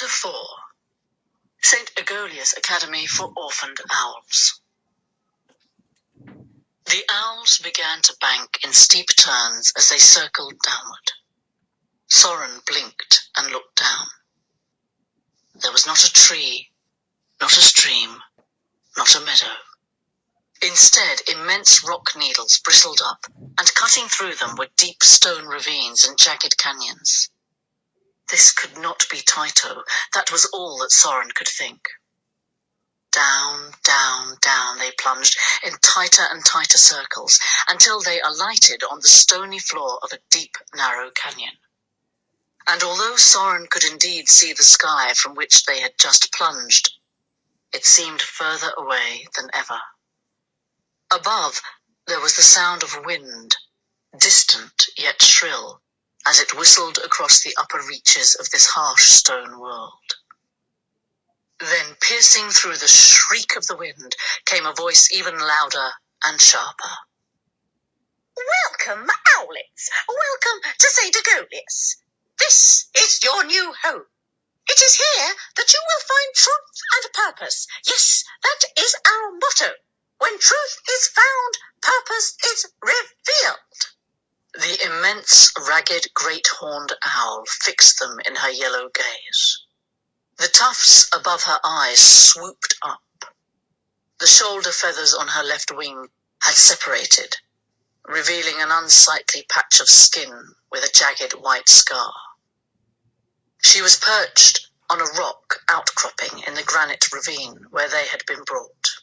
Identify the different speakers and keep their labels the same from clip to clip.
Speaker 1: Chapter 4. St. Agollia's Academy for Orphaned Owls. The owls began to bank in steep turns as they circled downward. Soren blinked and looked down. There was not a tree, not a stream, not a meadow. Instead, immense rock needles bristled up, and cutting through them were deep stone ravines and jagged canyons. This could not be Tyto. That was all that Soren could think. Down, down, down they plunged in tighter and tighter circles until they alighted on the stony floor of a deep, narrow canyon. And although Soren could indeed see the sky from which they had just plunged, it seemed further away than ever. Above, there was the sound of wind, distant yet shrill, as it whistled across the upper reaches of this harsh stone world. Then, piercing through the shriek of the wind, came a voice even louder and sharper.
Speaker 2: Welcome, owlets! Welcome to St. Agollia's! This is your new home. It is here that you will find truth and purpose. Yes, that is our motto. When truth is found, purpose is revealed.
Speaker 1: The immense, ragged, great-horned owl fixed them in her yellow gaze. The tufts above her eyes swooped up. The shoulder feathers on her left wing had separated, revealing an unsightly patch of skin with a jagged white scar. She was perched on a rock outcropping in the granite ravine where they had been brought.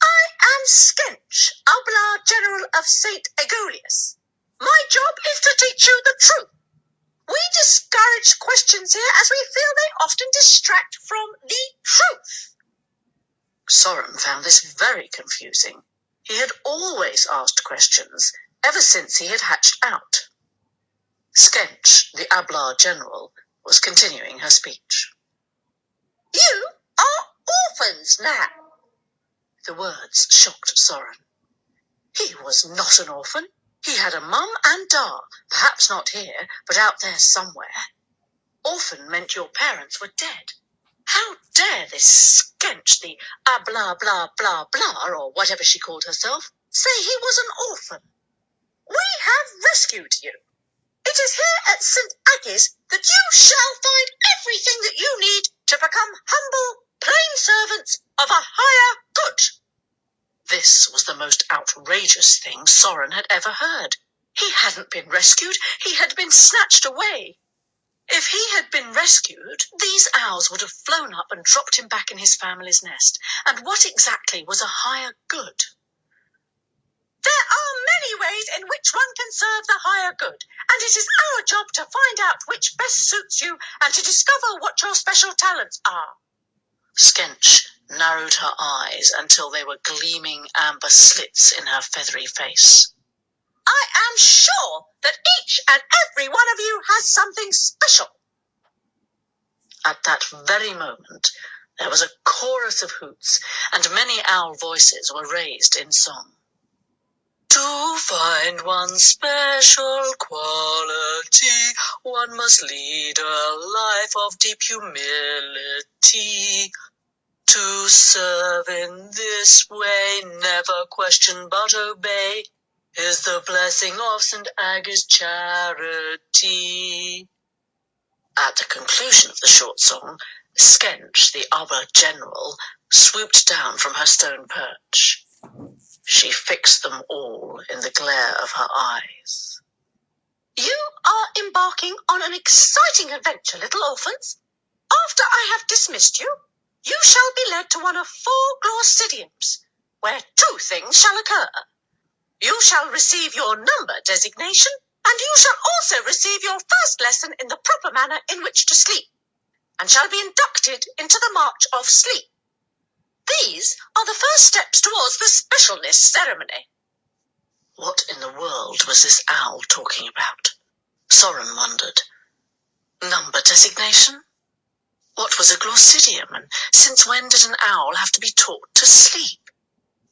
Speaker 2: I am Skench, Oblar General of St. Agollia's. My job is to teach you the truth. We discourage questions here as we feel they often distract from the truth.
Speaker 1: Soren found this very confusing. He had always asked questions ever since he had hatched out. Skench, the Oblar General, was continuing her speech.
Speaker 2: You are orphans now.
Speaker 1: The words shocked Soren. He was not an orphan. He had a mum and da, perhaps not here, but out there somewhere. Orphan meant your parents were dead. How dare this Skench, the blah, blah, blah, blah, or whatever she called herself, say he was an orphan?
Speaker 2: We have rescued you. It is here at St. Aggie's that you shall find everything that you need to become humble, plain servants of a higher good.
Speaker 1: This was the most outrageous thing Soren had ever heard. He hadn't been rescued, he had been snatched away. If he had been rescued, these owls would have flown up and dropped him back in his family's nest. And what exactly was a higher good?
Speaker 2: There are many ways in which one can serve the higher good, and it is our job to find out which best suits you and to discover what your special talents are.
Speaker 1: Skench narrowed her eyes until they were gleaming amber slits in her feathery face.
Speaker 2: I am sure that each and every one of you has something special.
Speaker 1: At that very moment, there was a chorus of hoots, and many owl voices were raised in song. To find one's special quality, one must lead a life of deep humility. To serve in this way, never question but obey, is the blessing of St. Aggie's charity. At the conclusion of the short song, Skench, the Oblar General, swooped down from her stone perch. She fixed them all in the glare of her eyes.
Speaker 2: You are embarking on an exciting adventure, little orphans. After I have dismissed you, you shall be led to one of 4 Glaucidiums, where 2 things shall occur. You shall receive your number designation, and you shall also receive your first lesson in the proper manner in which to sleep, and shall be inducted into the March of Sleep. These are the first steps towards the specialness ceremony.
Speaker 1: What in the world was this owl talking about? Soren wondered. Number designation? What was a Glaucidium, and since when did an owl have to be taught to sleep?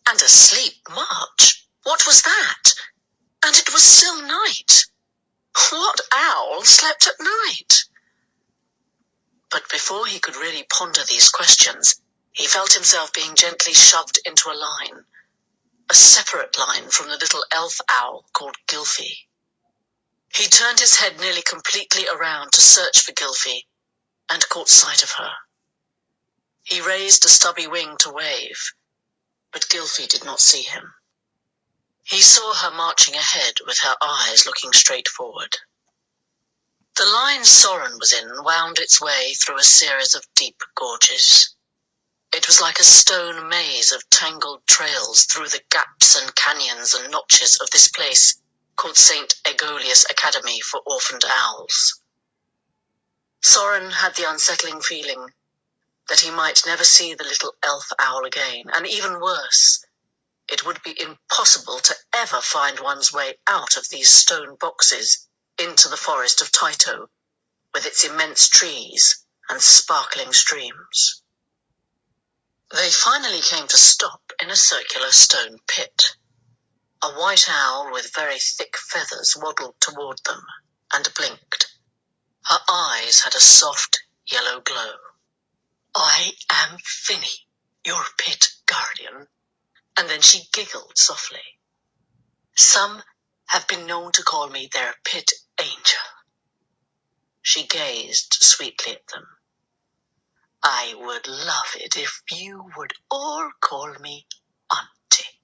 Speaker 1: And a sleep march? What was that? And it was still night. What owl slept at night? But before he could really ponder these questions, he felt himself being gently shoved into a line, a separate line from the little elf owl called Gylfie. He turned his head nearly completely around to search for Gylfie and caught sight of her. He raised a stubby wing to wave, but Gylfie did not see him. He saw her marching ahead with her eyes looking straight forward. The line Soren was in wound its way through a series of deep gorges. It was like a stone maze of tangled trails through the gaps and canyons and notches of this place called St. Aggie's Academy for Orphaned Owls. Soren had the unsettling feeling that he might never see the little elf owl again, and even worse, it would be impossible to ever find one's way out of these stone boxes into the forest of Tyto, with its immense trees and sparkling streams. They finally came to stop in a circular stone pit. A white owl with very thick feathers waddled toward them and blinked. Her eyes had a soft yellow glow. "I am Finny, your pit guardian." And then she giggled softly. "Some have been known to call me their pit angel." She gazed sweetly at them. "I would love it if you would all call me Auntie."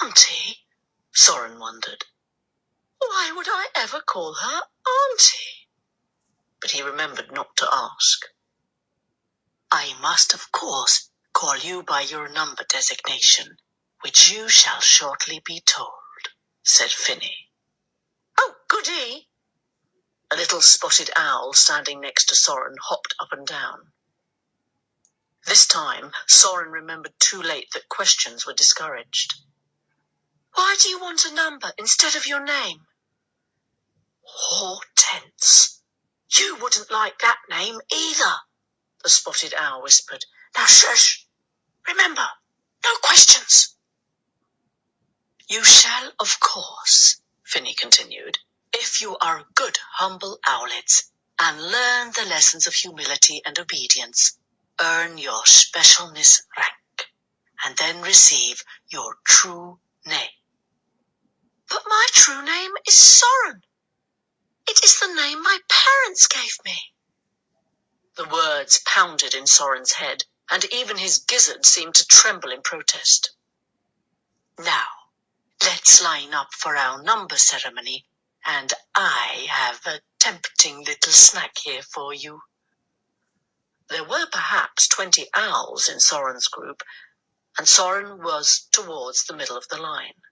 Speaker 1: "Auntie?" Soren wondered. "Why would I ever call her Auntie?" But he remembered not to ask. "I must, of course, call you by your number designation, which you shall shortly be told," said Finny. "Oh, goody!" A little spotted owl standing next to Soren hopped up and down. This time, Soren remembered too late that questions were discouraged. "Why do you want a number instead of your name?" "Hortense. You wouldn't like that name either," the spotted owl whispered. "Now shush! Remember, no questions." "You shall, of course," Finny continued, "if you are good, humble owlets and learn the lessons of humility and obedience, earn your specialness rank, and then receive your true name." "But my true name is Soren. It is the name my parents gave me." The words pounded in Soren's head, and even his gizzard seemed to tremble in protest. "Now, let's line up for our number ceremony, and I have a tempting little snack here for you." There were perhaps 20 owls in Soren's group, and Soren was towards the middle of the line.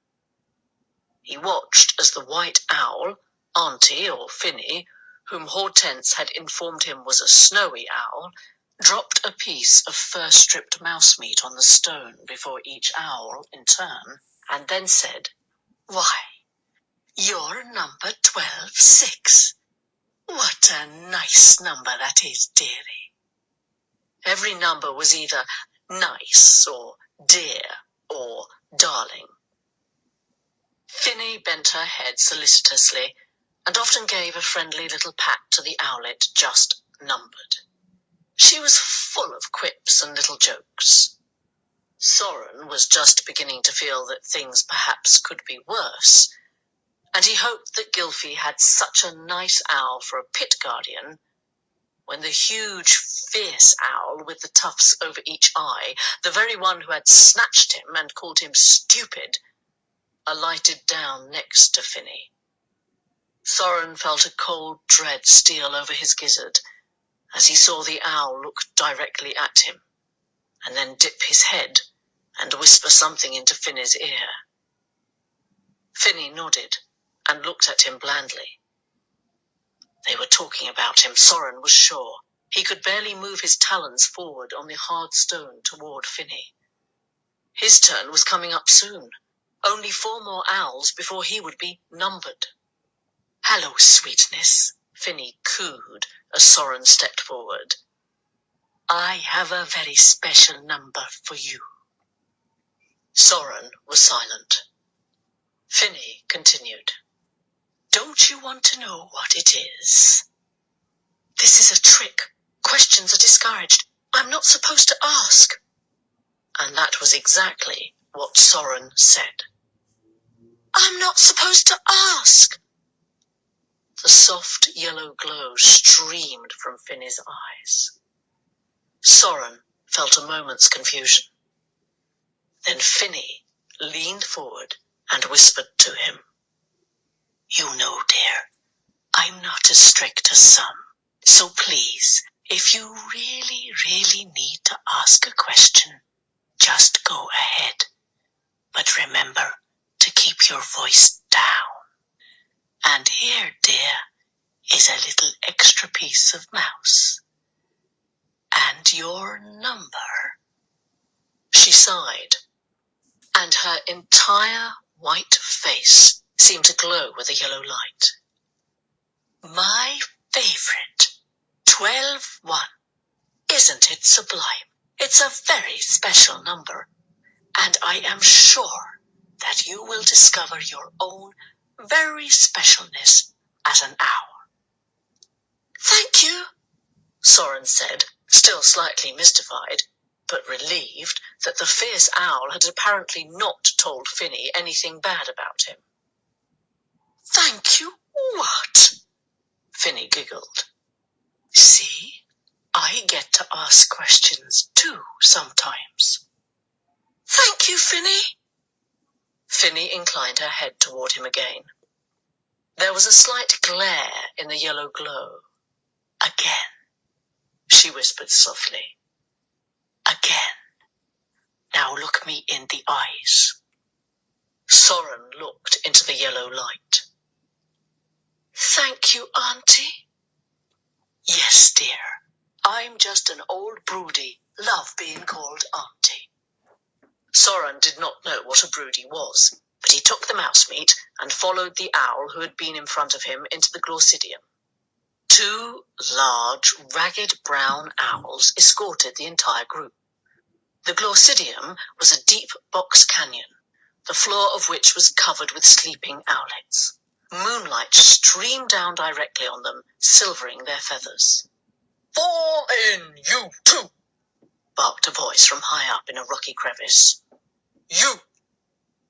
Speaker 1: He watched as the white owl, Auntie or Finny, whom Hortense had informed him was a snowy owl, dropped a piece of fur-stripped mouse meat on the stone before each owl in turn, and then said, "Why, you're number 12-6. What a nice number that is, dearie." Every number was either nice or dear or darling. Finny bent her head solicitously and often gave a friendly little pat to the owlet just numbered. She was full of quips and little jokes. Soren was just beginning to feel that things perhaps could be worse, and he hoped that Gylfie had such a nice owl for a pit guardian, when the huge, fierce owl with the tufts over each eye, the very one who had snatched him and called him stupid, alighted down next to Finny. Soren felt a cold dread steal over his gizzard as he saw the owl look directly at him, and then dip his head and whisper something into Finny's ear. Finny nodded and looked at him blandly. They were talking about him, Soren was sure. He could barely move his talons forward on the hard stone toward Finny. His turn was coming up soon. Only 4 more owls before he would be numbered. "Hello, sweetness," Finny cooed as Soren stepped forward. "I have a very special number for you." Soren was silent. Finny continued. "Don't you want to know what it is? This is a trick Questions are discouraged. I'm not supposed to ask. And that was exactly what Soren said. I'm not supposed to ask. The soft yellow glow streamed from Finny's eyes. Soren felt a moment's confusion. Then Finny leaned forward and whispered to him, You know, dear, I'm not as strict as some. So please, if you really need to ask a question, just go ahead. But remember to keep your voice down. And here, dear, is a little extra piece of mouse. And your number. She sighed, and her entire white face seemed to glow with a yellow light. My favorite, 12-1. Isn't it sublime? It's a very special number, and I am sure that you will discover your own very specialness at an hour. Thank you, Soren said, still slightly mystified, but relieved that the fierce owl had apparently not told Finny anything bad about him. Thank you what? Finny giggled. See, I get to ask questions too sometimes. Thank you, Finny. Finny inclined her head toward him again. There was a slight glare in the yellow glow. Again, she whispered softly. Again. Now look me in the eyes. Soren looked into the yellow light. Thank you, Auntie. Yes, dear. I'm just an old broody, love being called Auntie. Soren did not know what a broody was, but he took the mouse meat and followed the owl who had been in front of him into the glaucidium. 2 large, ragged brown owls escorted the entire group. The glaucidium was a deep box canyon, the floor of which was covered with sleeping owlets. Moonlight streamed down directly on them, silvering their feathers. Fall in, you two! Barked a voice from high up in a rocky crevice. You!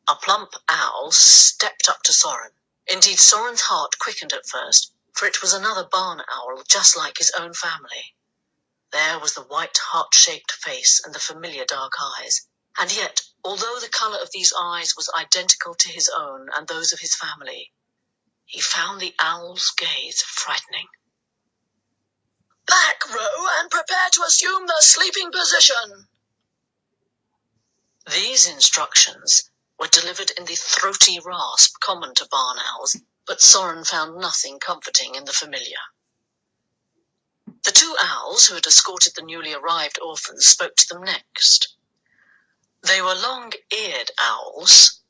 Speaker 1: A plump owl stepped up to Soren. Indeed, Soren's heart quickened at first, for it was another barn owl just like his own family. There was the white heart-shaped face and the familiar dark eyes, and yet, although the colour of these eyes was identical to his own and those of his family, he found the owl's gaze frightening. Back row and prepare to assume the sleeping position. These instructions were delivered in the throaty rasp common to barn owls, but Soren found nothing comforting in the familiar. The 2 owls who had escorted the newly arrived orphans spoke to them next. They were long-eared owls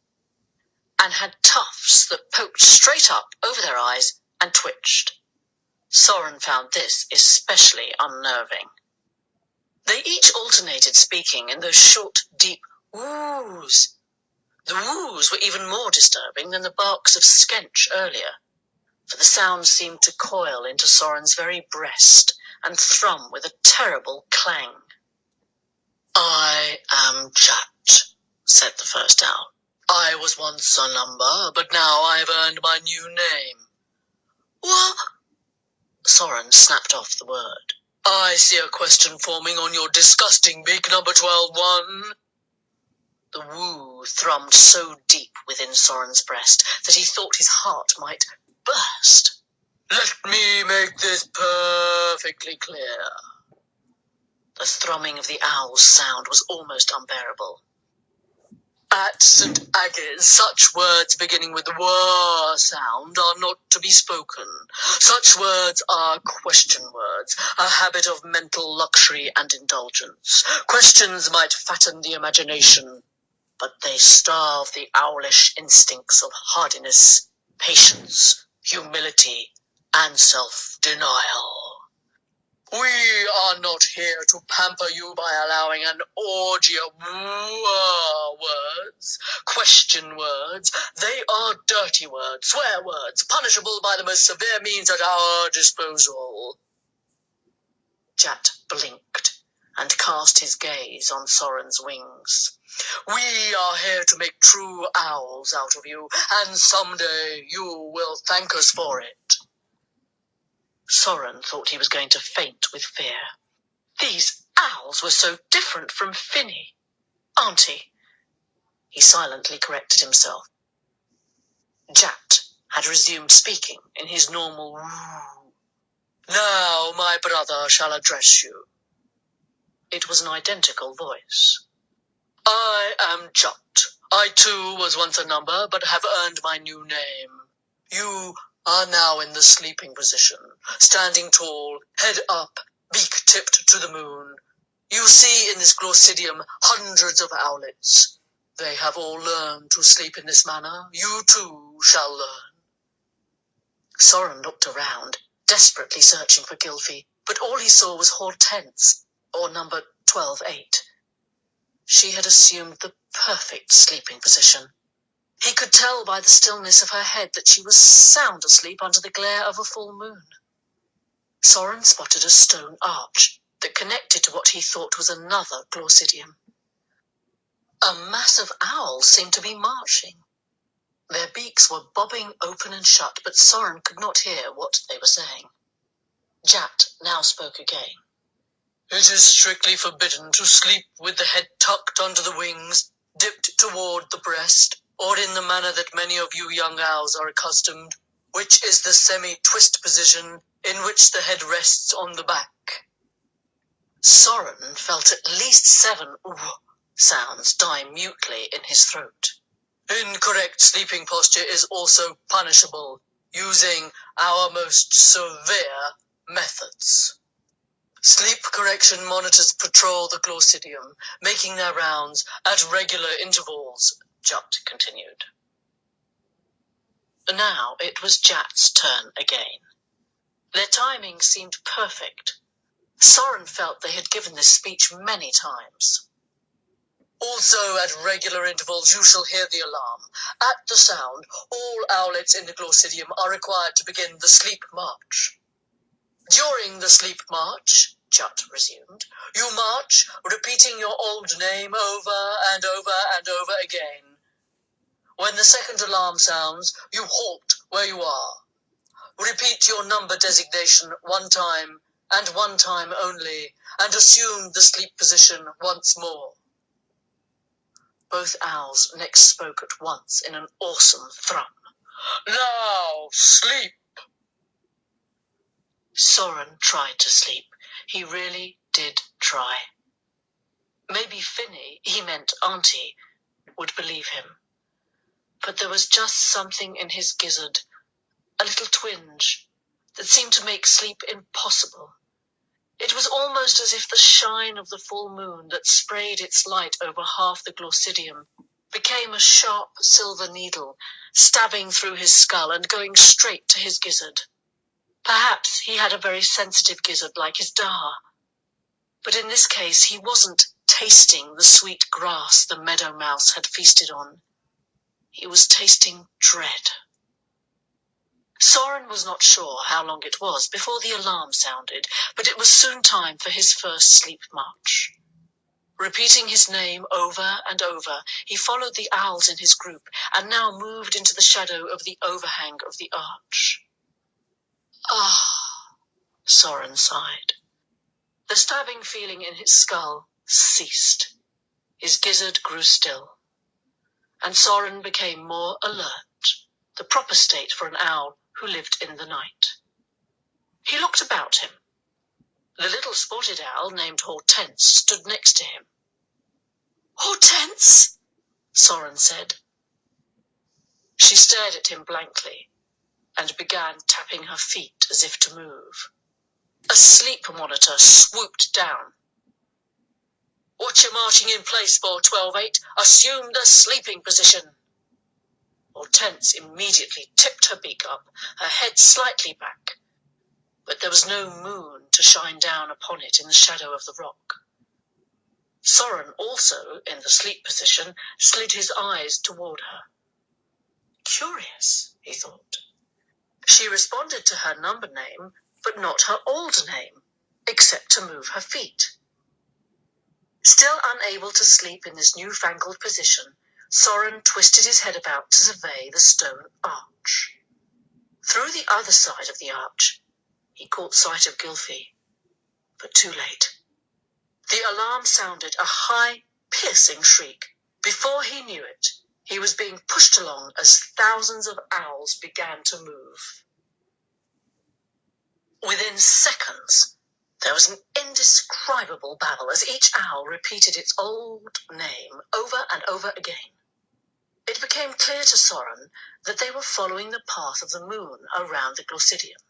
Speaker 1: and had tufts that poked straight up over their eyes and twitched. Soren found this especially unnerving. They each alternated speaking in those short, deep woos. The woos were even more disturbing than the barks of Skench earlier, for the sound seemed to coil into Soren's very breast and thrum with a terrible clang. I am Chat, said the first owl. I was once a number, but now I have earned my new name. What? Soren snapped off the word. I see a question forming on your disgusting beak, number 12-1. The woo thrummed so deep within Soren's breast that he thought his heart might burst. Let me make this perfectly clear. The thrumming of the owl's sound was almost unbearable. At St. Aggie's, such words beginning with the wah sound are not to be spoken. Such words are question words, a habit of mental luxury and indulgence. Questions might fatten the imagination, but they starve the owlish instincts of hardiness, patience, humility, and self-denial. We are not here to pamper you by allowing an orgy of words, question words. They are dirty words, swear words, punishable by the most severe means at our disposal. Jat blinked and cast his gaze on Soren's wings. "We are here to make true owls out of you, and someday you will thank us for it." Soren thought he was going to faint with fear. These owls were so different from Finny. "Auntie," he silently corrected himself. Jat had resumed speaking in his normal woo. "Now my brother shall address you." It was an identical voice. "I am Jat. I too was once a number, but have earned my new name. You are now in the sleeping position, standing tall, head up, beak tipped to the moon. You see in this glaucidium hundreds of owlets. They have all learned to sleep in this manner. You too shall learn." Soren looked around, desperately searching for Gylfi, but all he saw was Hortense, or number 12-8. She had assumed the perfect sleeping position. He could tell by the stillness of her head that she was sound asleep under the glare of a full moon. Soren spotted a stone arch that connected to what he thought was another glaucidium. A mass of owls seemed to be marching. Their beaks were bobbing open and shut, but Soren could not hear what they were saying. Jat now spoke again. "It is strictly forbidden to sleep with the head tucked under the wings, dipped toward the breast, or in the manner that many of you young owls are accustomed, which is the semi-twist position in which the head rests on the back." Soren felt at least 7 sounds die mutely in his throat. "Incorrect sleeping posture is also punishable, using our most severe methods. Sleep correction monitors patrol the glaucidium, making their rounds at regular intervals," Jat continued. Now it was Jat's turn again. Their timing seemed perfect. Soren felt they had given this speech many times. "Also, at regular intervals, you shall hear the alarm. At the sound, all owlets in the glaucidium are required to begin the sleep march. During the sleep march," Jat resumed, "you march, repeating your old name over and over and over again. When the second alarm sounds, you halt where you are. Repeat your number designation one time, and one time only, and assume the sleep position once more." Both owls next spoke at once in an awesome thrum. "Now, sleep!" Soren tried to sleep. He really did try. Maybe Finny, he meant Auntie, would believe him. But there was just something in his gizzard, a little twinge, that seemed to make sleep impossible. It was almost as if the shine of the full moon that sprayed its light over half the glaucidium became a sharp silver needle, stabbing through his skull and going straight to his gizzard. Perhaps he had a very sensitive gizzard like his Daha. But in this case he wasn't tasting the sweet grass the meadow mouse had feasted on. He was tasting dread. Soren was not sure how long it was before the alarm sounded, but it was soon time for his first sleep march. Repeating his name over and over, he followed the owls in his group and now moved into the shadow of the overhang of the arch. "Ah," Soren sighed. The stabbing feeling in his skull ceased. His gizzard grew still, and Soren became more alert, the proper state for an owl who lived in the night. He looked about him. The little spotted owl named Hortense stood next to him. "Hortense," Soren said. She stared at him blankly and began tapping her feet as if to move. A sleep monitor swooped down. "What you marching in place for, 12-8? Assume the sleeping position." Hortense immediately tipped her beak up, her head slightly back, but there was no moon to shine down upon it in the shadow of the rock. Soren also, in the sleep position, slid his eyes toward her. Curious, he thought. She responded to her number name, but not her old name. except to move her feet. Still unable to sleep in this newfangled position, Soren twisted his head about to survey the stone arch. Through the other side of the arch, he caught sight of Gylfi, but too late. The alarm sounded a high, piercing shriek. Before he knew it, he was being pushed along as thousands of owls began to move. Within seconds, there was an indescribable babble as each owl repeated its old name over and over again. It became clear to Soren that they were following the path of the moon around the Glaucidium.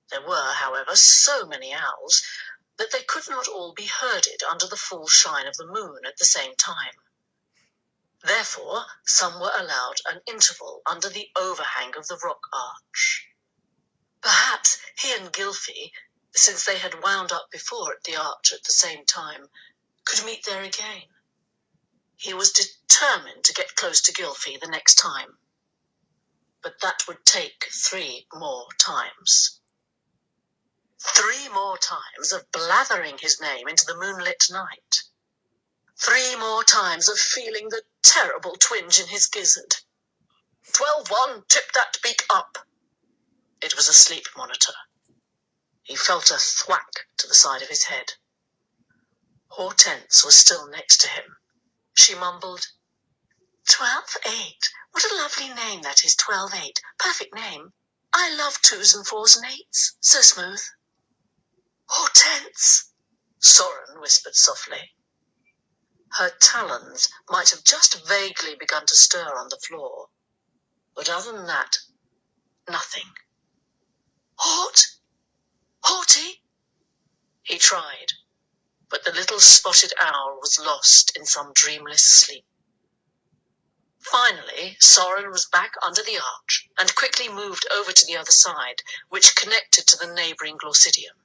Speaker 1: There were, however, so many owls that they could not all be herded under the full shine of the moon at the same time. Therefore, some were allowed an interval under the overhang of the rock arch. Perhaps he and Gylfi, since they had wound up before at the arch at the same time, could meet there again. He was determined to get close to Gylfi the next time. But that would take 3 more times. 3 more times of blathering his name into the moonlit night. 3 more times of feeling the terrible twinge in his gizzard. 12-1, tip that beak up. It was a sleep monitor. He felt a thwack to the side of his head. Hortense was still next to him. She mumbled, 12-8. What a lovely name that is, 12-8. Perfect name. I love 2s and 4s and 8s. So smooth. Hortense, Soren whispered softly. Her talons might have just vaguely begun to stir on the floor, but other than that, nothing. Horty? He tried, but the little spotted owl was lost in some dreamless sleep. Finally, Soren was back under the arch and quickly moved over to the other side, which connected to the neighbouring Glaucidium.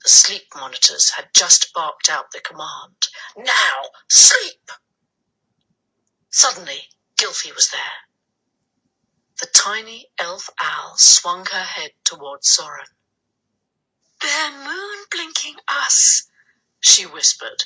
Speaker 1: The sleep monitors had just barked out the command, "Now, sleep!" Suddenly, Gylfi was there. The tiny elf owl swung her head towards Soren. "They're moon-blinking us," she whispered,